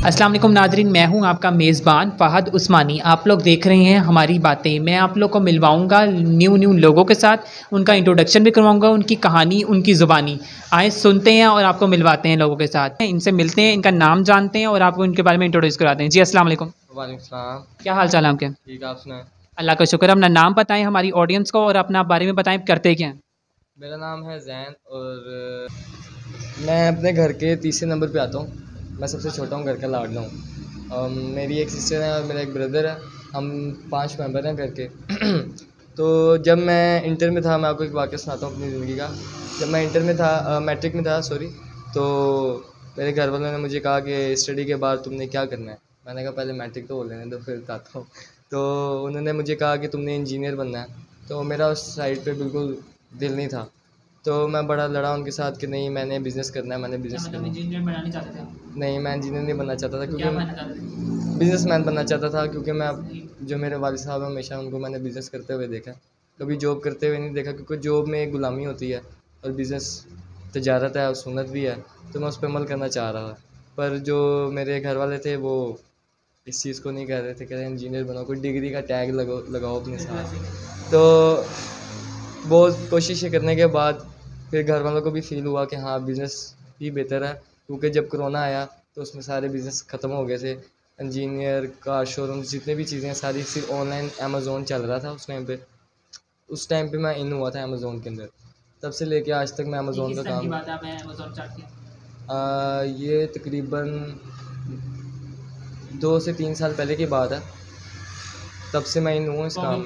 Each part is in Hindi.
अस्सलाम वालेकुम नाज़रीन, मैं हूं आपका मेज़बान फ़हद उस्मानी। आप लोग देख रहे हैं हमारी बातें। मैं आप लोग को मिलवाऊंगा न्यू लोगों के साथ, उनका इंट्रोडक्शन भी करवाऊंगा, उनकी कहानी, उनकी ज़ुबानी। आए सुनते हैं और आपको मिलवाते हैं लोगों के साथ। इनसे मिलते हैं, इनका नाम जानते हैं और आपको इनके बारे में इंट्रोड्यूस कराते हैं। जी अस्सलाम वालेकुम। वालेकुम सलाम। क्या हाल चाल है आपके? ठीक, आप सुनाएं। अल्लाह का शुक्र। अपना नाम बताएं हमारी ऑडियंस को और अपना बारे में बताएं, करते क्या हैं? मेरा नाम है ज़ैन और मैं अपने घर के तीसरे नंबर पे आता हूँ। मैं सबसे छोटा हूँ, घर का लाडला हूँ। मेरी एक सिस्टर है और मेरा एक ब्रदर है। हम 5 मेंबर हैं घर के। तो जब मैं इंटर में था, मैं आपको एक वाक़या सुनाता हूँ अपनी ज़िंदगी का। जब मैं इंटर में था, मैट्रिक में था सॉरी, तो मेरे घर वालों ने मुझे कहा कि स्टडी के बाद तुमने क्या करना है। मैंने कहा पहले मैट्रिक तो हो लेने दो, फिर बताता हूँ। तो उन्होंने मुझे कहा कि तुमने इंजीनियर बनना है। तो मेरा उस साइड पे बिल्कुल दिल नहीं था। तो मैं बड़ा लड़ा उनके साथ कि नहीं, मैंने बिज़नेस करना है, मैंने बिज़नेस करना है। इंजीनियर बनना नहीं चाहते थे? नहीं, मैं इंजीनियर नहीं बनना चाहता था, तो क्या बनना क्योंकि चाहते थे? बिज़नेसमैन बनना चाहता था। क्योंकि मैं जो मेरे वालिद साहब हैं, हमेशा उनको मैंने बिज़नेस करते हुए देखा है, कभी जॉब करते हुए नहीं देखा। क्योंकि जॉब में एक गुलामी होती है और बिज़नेस तिजारत है और सुन्नत भी है। तो मैं उस पर अमल करना चाह रहा था, पर जो मेरे घर वाले थे वो इस चीज़ को नहीं कह रहे थे। कह रहे इंजीनियर बनो, कोई डिग्री का टैग लगाओ अपने साथ। तो बहुत कोशिशें करने के बाद फिर घर वालों को भी फ़ील हुआ कि हाँ, बिज़नेस ही बेहतर है। क्योंकि जब कोरोना आया तो उसमें सारे बिज़नेस ख़त्म हो गए थे। इंजीनियर, कार शोरूम, जितने भी चीज़ें हैं सारी सिर्फ ऑनलाइन अमेज़ोन चल रहा था उस टाइम पे। उस टाइम पे मैं इन हुआ था अमेज़ोन के अंदर। तब से लेके आज तक मैं अमेज़ोन का काम ये तकरीबन 2 से 3 साल पहले की बात है। तब से मैं इन हूँ इस काम।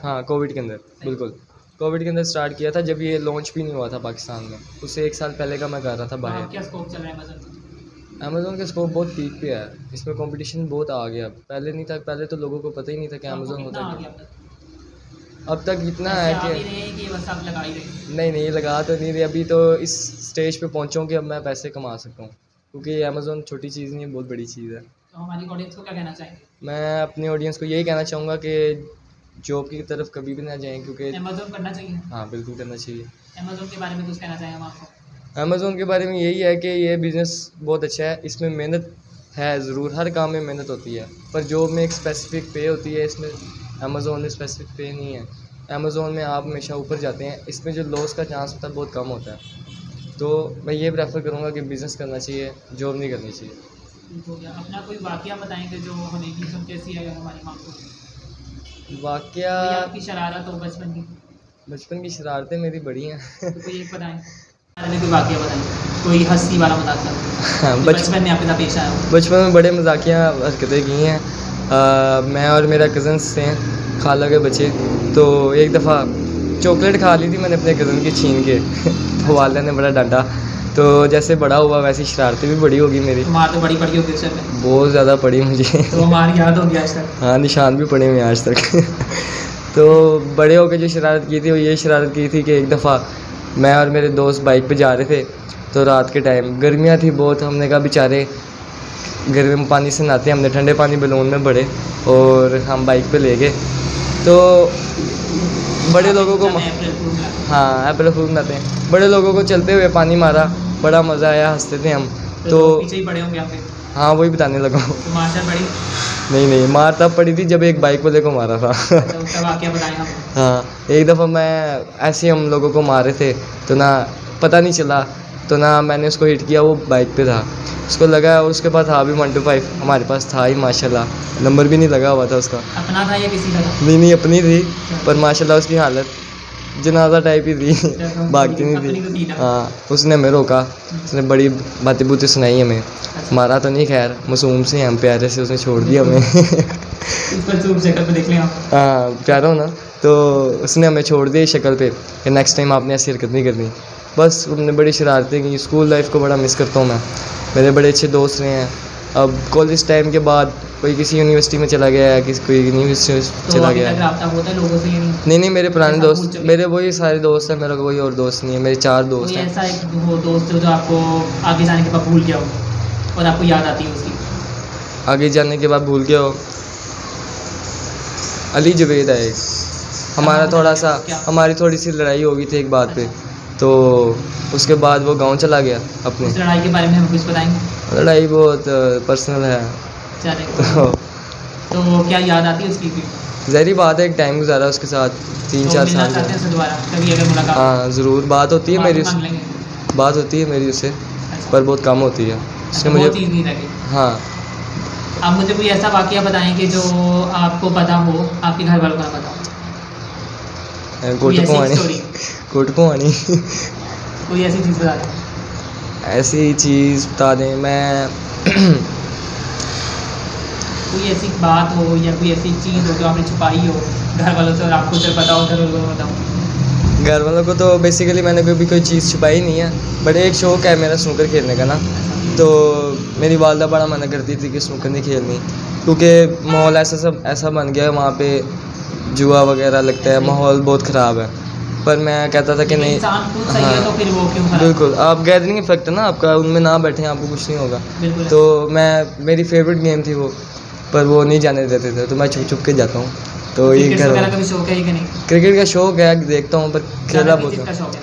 हाँ, कोविड के अंदर, बिल्कुल। कोविड के अंदर स्टार्ट किया था, जब ये लॉन्च भी नहीं हुआ था पाकिस्तान में। उससे 1 साल पहले का मैं कर रहा था बाहर। क्या स्कोप चल रहा है अमेज़न? अमेज़ोन का स्कोप बहुत पीक पे है। इसमें कंपटीशन बहुत आ गया। पहले नहीं था, पहले तो लोगों को पता ही नहीं था कि अमेज़ोन होता है क्या। अब तक इतना है कि बस आप लगा ही रहे। नहीं, लगा तो नहीं रही। अभी तो इस स्टेज पे पहुँचा हूँ कि अब मैं पैसे कमा सकता हूँ। क्योंकि अमेज़ोन छोटी चीज़ नहीं है, बहुत बड़ी चीज़ है। तो हमारी ऑडियंस को क्या कहना चाहेंगे? मैं अपनी ऑडियंस को यही कहना चाहूँगा कि जॉब की तरफ कभी भी ना जाएँ, क्योंकि अमेज़न करना चाहिए। हाँ, बिल्कुल करना चाहिए। अमेज़न के बारे में कुछ कहना चाहेंगे हम आपको? अमेज़ोन के बारे में यही है कि ये बिज़नेस बहुत अच्छा है। इसमें मेहनत है ज़रूर, हर काम में मेहनत होती है, पर जॉब में एक स्पेसिफ़िक पे होती है। इसमें अमेज़ोन में स्पेसिफ़िक पे नहीं है। अमेज़ोन में आप हमेशा ऊपर जाते हैं, इसमें जो लॉस का चांस होता है बहुत कम होता है। तो मैं ये प्रेफ़र करूँगा कि बिज़नेस करना चाहिए, जॉब नहीं करनी चाहिए। हो गया। अपना कोई वाक़या बताएँगे जो हमें भी सुन के ऐसी है हमारी माँ को? वाक़या कोई आपकी शरारत हो बचपन की? बचपन की शरारतें मेरी बड़ी हैं। तो कोई एक बताएँ। कोई वाक़या बताएँ, कोई हँसी वाला मज़ाक हाँ, बचपन में आपके साथ पेश आया हो? बचपन में बड़े मज़ाकिया हरकतें की हैं। मैं और मेरा कज़न्स थे, खाला के बच्चे। तो एक दफ़ा चॉकलेट खा ली थी मैंने अपने कज़न की छीन के। तो वालिदा ने बड़ा डांटा। तो जैसे बड़ा हुआ वैसी शरारतें भी बड़ी होगी मेरी। मार तो बड़ी पड़ी होगी उस टाइम में? बहुत ज़्यादा पड़ी मुझे। तो मार याद होगी आज तक? हाँ, निशान भी पड़े हुए हैं आज तक। तो बड़े होकर जो शरारत की थी वो ये शरारत की थी कि एक दफ़ा मैं और मेरे दोस्त बाइक पे जा रहे थे। तो रात के टाइम गर्मियाँ थी बहुत। हमने कहा बेचारे गर्म पानी से नहाते हैं, हमने ठंडे पानी बैलून में भरे और हम बाइक पे ले गए। तो बड़े लोगों को हाँ, अप्रैल फूल मनाते हैं। बड़े लोगों को चलते हुए पानी मारा, बड़ा मज़ा आया, हंसते थे हम। तो पीछे ही पड़े होंगे आप? हाँ, वही बताने लगा हूँ। तो मार पड़ी? नहीं, मार तब पड़ी थी जब एक बाइक वाले को मारा था। तो उसका वाक़या बताएं हम। हाँ, एक दफ़ा मैं ऐसे ही हम लोगों को मारे थे, तो ना पता नहीं चला, तो ना मैंने उसको हिट किया, वो बाइक पे था, उसको लगा और उसके पास था भी 125। हमारे पास था ही माशाल्लाह, नंबर भी नहीं लगा हुआ था उसका। अपना था या किसी का था? नहीं, अपनी थी, पर माशाल्लाह उसकी हालत जनाजा टाइप ही थी। भागती नहीं थी। हाँ, उसने हमें रोका, उसने बड़ी बातें बूतें सुनाई हमें। मारा तो नहीं, खैर मासूम से हम प्यारे से उसने छोड़ दिया हमें। शक्ल पे देख लें आप। हाँ, प्यारा हो ना। तो उसने हमें छोड़ दिया शक्ल पे कि नेक्स्ट टाइम आपने ऐसी हरकत नहीं करनी। बस हमने बड़ी शरारतें की। स्कूल लाइफ को बड़ा मिस करता हूँ मैं। मेरे बड़े अच्छे दोस्त रहे हैं। अब कॉलेज टाइम के बाद कोई किसी यूनिवर्सिटी में चला गया है, कोई यूनिवर्सिटी में चला गया है। होता है लोगों से? नहीं, मेरे पुराने दोस्त, मेरे वही सारे दोस्त हैं। मेरा कोई और दोस्त नहीं है। मेरे 4 दोस्त हैं। ऐसा एक वो दोस्त जो आपको आगे जाने के बाद भूल गया हो और आपको याद आती है उसकी? आगे जाने के बाद भूल गया हो? अली जवेद है एक। हमारी थोड़ी सी लड़ाई हो गई थी एक बात पे। तो उसके बाद वो गांव चला गया अपने। उस लड़ाई के बारे में हमें कुछ बताएंगे? लड़ाई बहुत पर्सनल है। चले तो क्या याद आती है उसकी भी? ज़हरी बात है, एक टाइम गुजारा उसके साथ 3-4 मिलना साल। चाहते हैं उससे दोबारा कभी अगर मुलाकात? हाँ ज़रूर, बात होती है मेरी मांग लेंगे। बात होती है मेरी उससे, अच्छा। पर बहुत कम होती है। उसने मुझे बहुत चीज़ नहीं लगी। हाँ आप मुझे कोई ऐसा वाकया बताएं कि जो आपको पता हो, आपके घर वालों को ना पता हो। कोई ऐसी कोटको story? आनी कोई ऐसी चीज़ बता दें। ऐसी चीज़ बता दें मैं कोई ऐसी बात हो या कोई ऐसी चीज़ हो जो आपने छुपाई हो घर वालों से और आपको सिर्फ पता हो, घर वालों को बताओ। घर वालों को तो बेसिकली मैंने कभी कोई चीज़ छुपाई नहीं है, बट एक शौक़ है मेरा स्नूकर खेलने का ना। तो मेरी वालदा बड़ा मना करती थी कि स्नूकर नहीं खेलनी, क्योंकि माहौल ऐसा बन गया है वहाँ पे, जुआ वगैरह लगता है, माहौल बहुत ख़राब है। पर मैं कहता था कि नहीं, इंसान खुद सही है तो फिर वो क्यों खराब? बिल्कुल, आप गैदरिंग इफेक्ट है ना आपका, उनमें ना बैठें आपको कुछ नहीं होगा। बिल्कुल। तो मेरी फेवरेट गेम थी वो, पर वो नहीं जाने देते थे, तो मैं छुप छुप के जाता हूँ। तो ये क्रिकेट वगैरह का भी शौक है कि नहीं? क्रिकेट का शौक है, देखता हूँ, पर खेला बहुत किसका शौक है?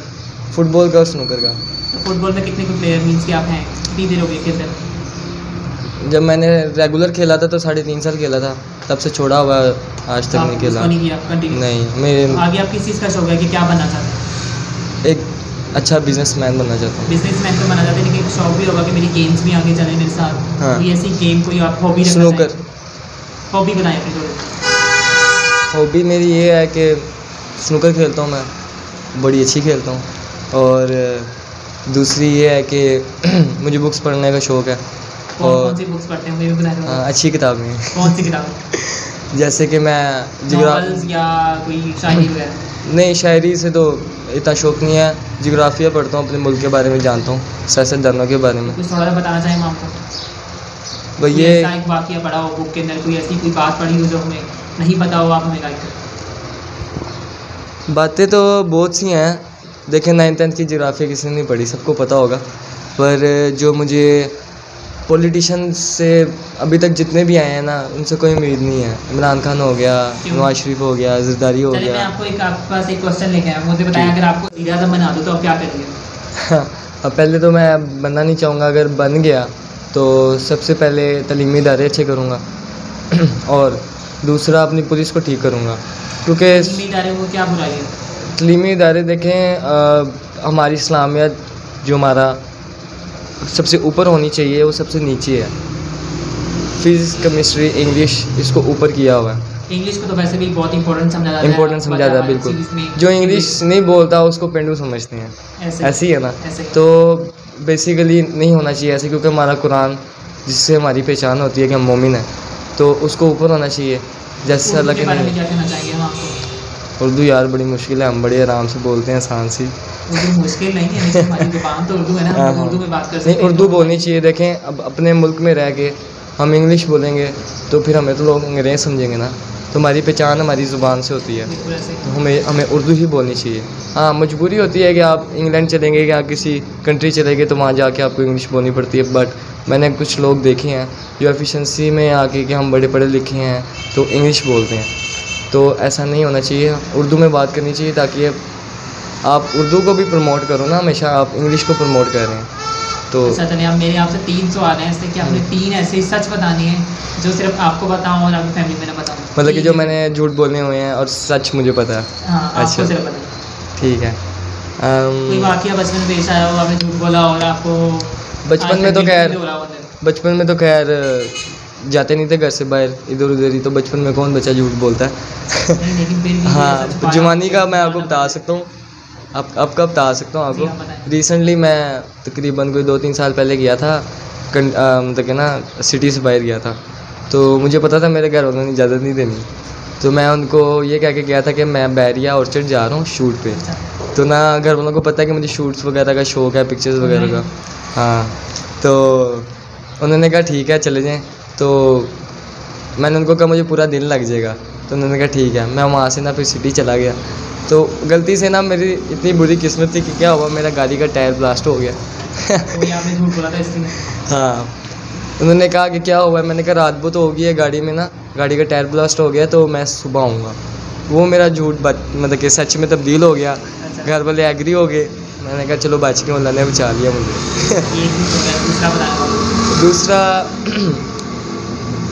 फुटबॉल का और स्नूकर का। तो फुटबॉल में कितने प्लेयर मीन्स कि आप हैं, कितनी देर हो गई खेलते हैं? जब मैंने रेगुलर खेला था तो 3.5 साल खेला था, तब से छोड़ा हुआ, आज तक आप नहीं खेला। उसको नहीं किया कंटिन्यू? नहीं, मेरे आगे आप किस चीज़ का शौक है कि क्या बनना चाहते हैं? एक अच्छा बिजनेसमैन बनना चाहता हूँ। बिजनेसमैन तो बनना चाहते हैं, लेकिन एक शौक भी होगा कि मेरी गेम्स भी आगे चले मेरे साथ। हाँ। कोई ऐसी गेम कोई आप हॉबी रखना स्नूकर। चाहें? हॉबी बताएं अपनी थोड़ी। हॉबी मेरी ये है कि स्नूकर खेलता हूँ मैं, बड़ी अच्छी खेलता हूँ। और दूसरी ये है कि मुझे बुक्स पढ़ने का शौक़ है। कौन सी बुक्स पढ़ते हैं मुझे भी बताएं? अच्छी किताबें। कौन सी किताब? जैसे कि मैं नॉवेल्स या कोई शायरी वगैरह? नहीं, शायरी से तो इतना शौक़ नहीं है, जियोग्राफिया पढ़ता हूँ, अपने मुल्क के बारे में जानता हूँ, सियासतदानों के बारे में। कुछ थोड़ा सा बताना चाहें आपको? भाई ये एक वाकया पढ़ा हो बुक के अंदर, कोई ऐसी कोई बात पढ़ी हो जो हमें नहीं पता हो, आप हमें गाइड करें। बातें तो बहुत सी हैं, देखें 9th-10th की जियोग्राफी किसी ने नहीं पढ़ी, सबको पता होगा। पर जो मुझे पॉलिटिशियन से अभी तक जितने भी आए हैं ना, उनसे कोई उम्मीद नहीं है। इमरान खान हो गया, नवाज शरीफ हो गया, जरदारी हो चलिए मैं गया। आपको आपके पास एक क्वेश्चन लेके आया, मुझे बताएं अगर आपको वज़ीर आज़म बना दो तो आप क्या करेंगे? अब पहले तो मैं बनना नहीं चाहूँगा, अगर बन गया तो सबसे पहले तालीमी इदारे अच्छे करूँगा और दूसरा अपनी पुलिस को ठीक करूँगा, क्योंकि तालीमी इदारे को क्या बुराई है? तालीमी इदारे देखें, हमारी इस्लामियत जो हमारा सबसे ऊपर होनी चाहिए वो सबसे नीचे है। फिज़िक्स, केमिस्ट्री, इंग्लिश इसको ऊपर किया हुआ है। इंग्लिश को तो वैसे भी बहुत इंपॉर्टेंट समझा जाता है। इंपॉर्टेंट समझा जाता है, बिल्कुल। में जो इंग्लिश नहीं बोलता उसको पेंडू समझते हैं, ऐसे ही है ना। ऐसे। तो बेसिकली नहीं होना चाहिए ऐसे, क्योंकि हमारा कुरान जिससे हमारी पहचान होती है कि हम मोमिन हैं, तो उसको ऊपर होना चाहिए, जैसे अल्लाह के बारे में नहीं। क्या कहना चाहेंगे हम आपको? उर्दू यार बड़ी मुश्किल है, हम बड़े आराम से बोलते हैं, आसान सी। उर्दू मुश्किल नहीं है, लेकिन हमारी जुबान तो उर्दू है ना, हम उर्दू में बात कर सकते नहीं, हैं। उर्दू बोलनी चाहिए। देखें, अब अपने मुल्क में रह के हम इंग्लिश बोलेंगे तो फिर हमें तो लोग अंग्रेज़ समझेंगे ना। तो हमारी पहचान हमारी ज़ुबान से होती है, बिल्कुल ऐसे। तो हमें उर्दू ही बोलनी चाहिए। हाँ, मजबूरी होती है कि आप इंग्लैंड चलेंगे या किसी कंट्री चलेंगे तो वहाँ जाके आपको इंग्लिश बोलनी पड़ती है, बट मैंने कुछ लोग देखे हैं जो एफिशिएंसी में आके कि हम बड़े पढ़े लिखे हैं तो इंग्लिश बोलते हैं। तो ऐसा नहीं होना चाहिए, उर्दू में बात करनी चाहिए, ताकि आप उर्दू को भी प्रमोट करो ना, हमेशा आप इंग्लिश को प्रमोट कर रहे हैं। तो अच्छा चलिए, अब मेरे आपसे 3 सवाल हैं, इससे कि आपने 3 ऐसे सच बताने हैं जो सिर्फ आपको बताऊं और आपकी फैमिली में ना बताऊं। मतलब कि जो मैंने झूठ बोलने हुए हैं और सच मुझे पता है। हाँ, आपको अच्छा। सिर्फ पता है। ठीक है। कोई वाकया बचपन में पेश आया हो, आपने झूठ बोला और आपको बचपन में तो खैर हो रहा हो अंदर? बचपन में तो खैर जाते नहीं थे घर से बाहर, इधर उधर ही, तो बचपन में कौन बच्चा झूठ बोलता है। नहीं, लेकिन फिर भी हाँ, ऐसा छुपाया जवानी का आपको मैं आपको छुपाना बता सकता हूँ, अब का बता सकता हूँ जी, आप आपको। बताएं। रिसेंटली मैं तकरीबन कोई 2-3 साल पहले गया था, मतलब कि ना सिटी से बाहर गया था, तो मुझे पता था मेरे घर वालों ने इजाज़त नहीं देनी, तो मैं उनको ये कह के गया था कि मैं बैरिया ऑर्चर्ड जा रहा हूँ शूट पे। तो ना घर वालों को पता है कि मुझे शूट्स वगैरह का शौक़ है, पिक्चर्स वगैरह का। हाँ, तो उन्होंने कहा ठीक है चले जाएँ। तो मैंने उनको कहा मुझे पूरा दिन लग जाएगा, तो उन्होंने कहा ठीक है। मैं वहाँ से ना फिर सिटी चला गया, तो गलती से ना मेरी इतनी बुरी किस्मत थी कि क्या हुआ, मेरा गाड़ी का टायर ब्लास्ट हो गया। कोई आपने झूठ बोला था इसलिए? हाँ, उन्होंने कहा कि क्या हुआ है, मैंने कहा रात को तो हो गई है गाड़ी में ना, गाड़ी का टायर ब्लास्ट हो गया, तो मैं सुबह आऊँगा। वो मेरा झूठ मतलब कि सच में तब्दील हो गया। घर वाले एग्री हो गए, मैंने कहा चलो बच के अल्लाह ने बचा लिया मुझे। ये कुछ हो गया, दूसरा बताना। दूसरा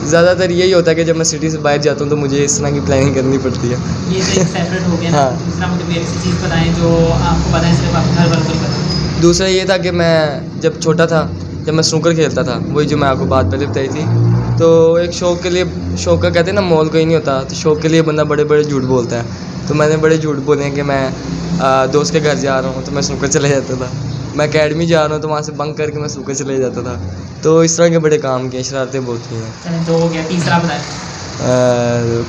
ज़्यादातर यही होता है कि जब मैं सिटी से बाहर जाता हूँ तो मुझे इस तरह की प्लानिंग करनी पड़ती है। ये तो एक सेपरेट हो गया ना। हाँ। दूसरा मुझे कोई ऐसी चीज़ बताएं जो आपको पता है सिर्फ आप घर वालों को ही पता है। दूसरा ये था कि मैं जब छोटा था, जब मैं स्नूकर खेलता था, वही जो मैं आपको बात पहले बताई थी, तो एक शौक़ के लिए, शौक़ का कहते हैं ना मोल कोई नहीं होता, तो शौक़ के लिए बंदा बड़े बड़े झूठ बोलता है। तो मैंने बड़े झूठ बोले हैं कि मैं दोस्त के घर जा रहा हूँ तो मैं स्नूकर चले जाता था, मैं अकेडमी जा रहा हूँ तो वहाँ से बंक करके मैं स्नूकर चले जाता था। तो इस तरह के बड़े काम किए, शरारतें बहुत की हैं। चलें, 2 हो गया, तीसरा बताएं।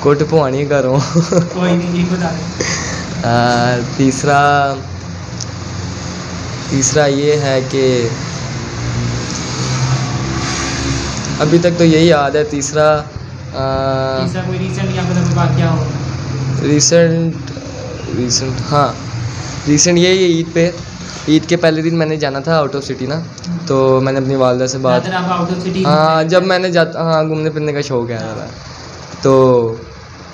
कोट पवानी कर रहा हूँ। कोई नहीं, ये बता दें। तीसरा ये है कि अभी तक तो यही याद है। तीसरा कोई रीसेंट या फिर बात क्या हो? रीसेंट हाँ, रीसेंट यही है। ईद के पहले दिन मैंने जाना था आउट ऑफ सिटी ना, तो मैंने अपनी वालदा से बात, आउट ऑफ सिटी? हाँ, जब मैंने घूमने फिरने का शौक़ है ज़्यादा, तो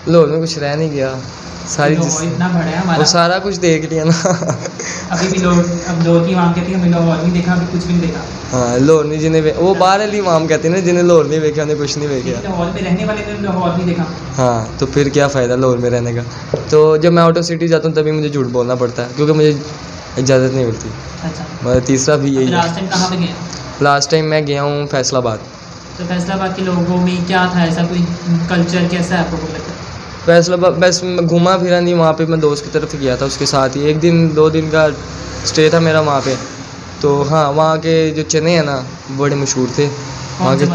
लाहौर में कुछ रह नहीं गया, सारी इतना बड़ा है हमारा, वो सारा कुछ देख लिया ना। अभी भी लोग, अब लोग की इमाम कहती है, लाहौर नहीं देखा, अभी कुछ भी नहीं देखा। हाँ, लाहौर नहीं, जिन्हें वो बाहर वाली इमाम कहते हैं ना, जिन्हें लाहौर नहीं देखा उन्हें कुछ नहीं देखा। लाहौर में रहने वाले ने लाहौर नहीं देखा। हाँ, तो फिर क्या फ़ायदा लाहौर में रहने का। तो जब मैं आउट ऑफ सिटी जाता हूँ तभी मुझे झूठ बोलना पड़ता है, क्योंकि मुझे इजाज़त नहीं मिलती। अच्छा, मतलब तीसरा भी यही है। लास्ट टाइम कहाँ पे गए? लास्ट टाइम मैं गया हूँ फैसलाबाद। तो फैसलाबाद के लोगों में क्या था ऐसा, कोई कल्चर कैसा है आपको लगता है? फैसलाबाद बस घूमा फिरा नहीं, वहाँ पे मैं दोस्त की तरफ गया था, उसके साथ ही 1 दिन 2 दिन का स्टे था मेरा वहाँ पे। तो हाँ, वहाँ के जो चने हैं ना बड़े मशहूर थे। वहाँ के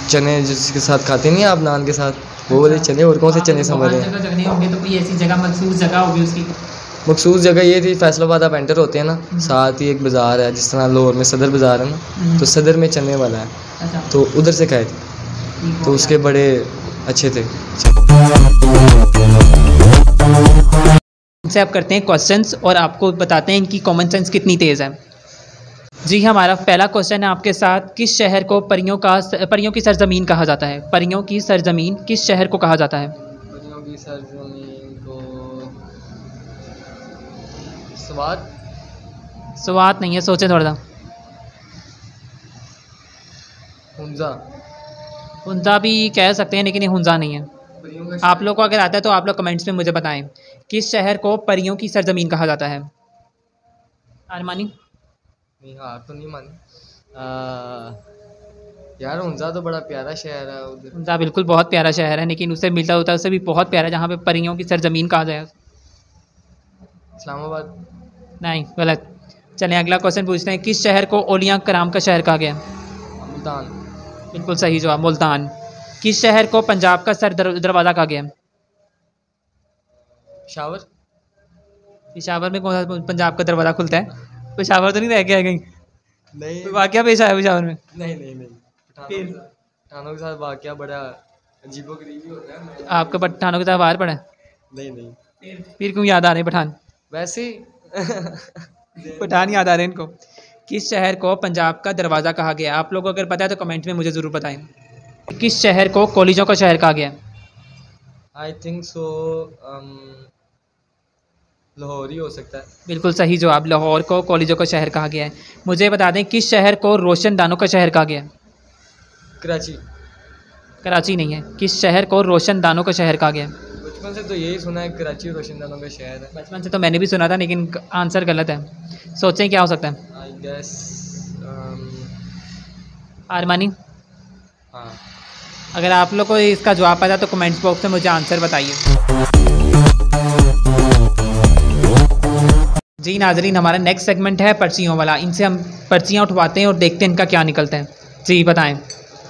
चने जिसके साथ खाते नहीं आप नान के साथ, वो वाले चने। और कौन से चने समझ रहे हैं? जगह होंगे तो कोई ऐसी जगह, मखसूस जगह होगी उसकी? मखसूस जगह ये थी, फैसलाबाद आप एंटर होते हैं ना, साथ ही एक बाज़ार है, जिस तरह लाहौर में सदर बाज़ार है ना, तो सदर में चने वाला है। अच्छा। तो उधर से खाए थे, तो उसके बड़े अच्छे थे। इनसे आप करते हैं क्वेश्चंस और आपको बताते हैं इनकी कॉमन सेंस कितनी तेज़ है। जी, हमारा पहला क्वेश्चन है आपके साथ, किस शहर को परियों की सरजमीन कहा जाता है? परियों की सरजमीन किस शहर को कहा जाता है? परियों की सरजमीन को स्वात नहीं है, सोचें थोड़ा सा। हुंजा भी कह सकते हैं, लेकिन ये हुंजा नहीं है। आप लोग को अगर आता है तो आप लोग कमेंट्स में मुझे बताएं, किस शहर को परियों की सरजमीन कहा जाता है? आरमानी? नहीं, हार तो नहीं मानी यार। हुंजा तो बड़ा प्यारा शहर है उधर। हुंजा बिल्कुल बहुत प्यारा शहर है, लेकिन उससे मिलता होता है उससे भी बहुत प्यारा, जहाँ पे परियों की सरजमीन कहा जाए। इस्लामाबाद? नहीं, गलत। चलें अगला क्वेश्चन पूछते हैं, किस शहर को औलिया कराम का शहर कहा गया? मुल्तान। बिल्कुल सही जवाब, मुल्तान। किस शहर को पंजाब का सर दरवाज़ा कहा गया? पेशावर? पेशावर में कौन सा पंजाब का दरवाज़ा खुलता है? पेशावर तो नहीं रह गया कहीं? नहीं, वाक़या पेश आया पेशावर में? नहीं। पठानों के साथ वाक़या बड़ा अजीबोगरीबी होता है। आपका पठानों के साथ वार पड़ा है? नहीं। फिर क्यों याद आ रहे हैं पठान? वैसे पठान याद आ रहे हैं इनको। किस शहर को पंजाब का दरवाज़ा कहा गया? आप लोगों को अगर पता है तो कमेंट में मुझे ज़रूर बताएं। किस शहर को कॉलेजों का शहर कहा गया? आई थिंक सो लाहौर ही हो सकता है। बिल्कुल सही जवाब, लाहौर को कॉलेजों का शहर कहा गया है। मुझे बता दें, किस शहर को रोशनदानों का शहर कहा गया? कराची नहीं है। किस शहर को रोशनदानों का शहर कहा गया? बचपन से तो यही सुना है, कराची रोशनदानों का शहर है। बचपन से तो मैंने भी सुना था, लेकिन आंसर गलत है। सोचें क्या हो सकता है? I guess Armani? हाँ। अगर आप लोग को इसका जवाब पता तो कमेंट्स बॉक्स में मुझे आंसर बताइए। जी नाजरीन, हमारा नेक्स्ट सेगमेंट है पर्चियों वाला। इनसे हम पर्चियाँ उठवाते हैं और देखते हैं इनका क्या निकलता है। जी बताएं,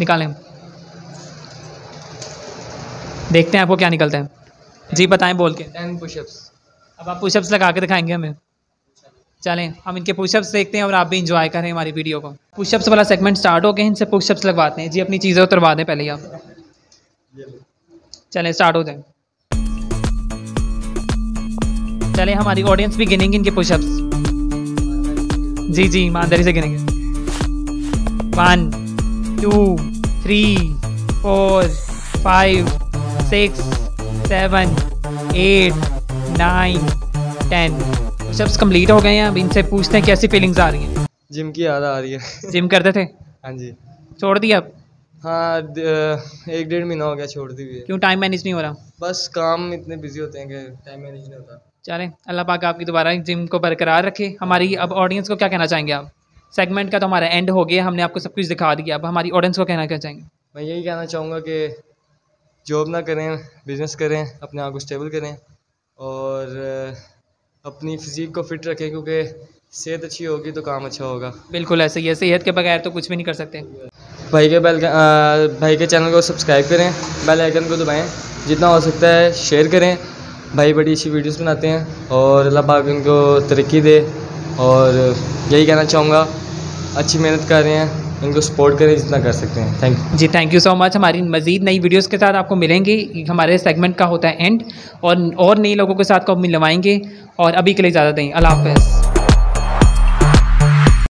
निकालें, देखते हैं आपको क्या निकलता है। जी बताएं बोल के। 10 पुशअप्स। अब आप पुशअप्स लगा के दिखाएंगे हमें। चलें हम इनके पुशअप्स देखते हैं और आप भी इंजॉय करें हमारी वीडियो को। पुशअप्स वाला सेगमेंट स्टार्ट हो गया, इनसे पुशअप्स लगवाते हैं। जी अपनी चीज़ें उतरवा दें पहले ही आप। चलें स्टार्ट हो जाए। चलें हमारी ऑडियंस भी गिनेंगे इनके पुशअप्स। जी ईमानदारी से गिनेंगे। 1 2 3 4 5 6 7 8 9 10। पुशअप्स कंप्लीट हो गए हैं, अब इनसे पूछते हैं कैसी फीलिंग्स आ रही हैं। जिम की याद आ रही है। जिम करते थे, हाँ जी। छोड़ दिया अब? हाँ, 1-1.5 महीना हो गया छोड़ दी हुई है। क्यों, टाइम मैनेज नहीं हो रहा? बस काम इतने बिजी होते हैं कि टाइम मैनेज नहीं होता। चलें, अल्लाह पाक आपकी दोबारा जिम को बरकरार रखे। हमारी अब ऑडियंस को क्या कहना चाहेंगे आप? सेगमेंट का तो हमारा एंड हो गया, हमने आपको सब कुछ दिखा दिया, अब हमारी ऑडियंस को कहना क्या चाहेंगे? मैं यही कहना चाहूँगा कि जॉब ना करें, बिज़नेस करें, अपने आप को स्टेबल करें और अपनी फिज़ीक को फिट रखें, क्योंकि सेहत अच्छी होगी तो काम अच्छा होगा। बिल्कुल ऐसे ही है, सेहत के बगैर तो कुछ भी नहीं कर सकते। भाई के चैनल को सब्सक्राइब करें, बेल आइकन को दबाएं, जितना हो सकता है शेयर करें। भाई बड़ी अच्छी वीडियोस बनाते हैं और अल्लाह पाक इनको तरक्की दे। और यही कहना चाहूँगा, अच्छी मेहनत कर रहे हैं, इनको सपोर्ट करें जितना कर सकते हैं। थैंक यू जी, थैंक यू सो मच। हमारी मज़ीद नई वीडियोस के साथ आपको मिलेंगे। हमारे सेगमेंट का होता है एंड, और नए लोगों के साथ को मिलवाएंगे। और अभी के लिए इजाज़त दें, अल्लाह हाफ़िज़।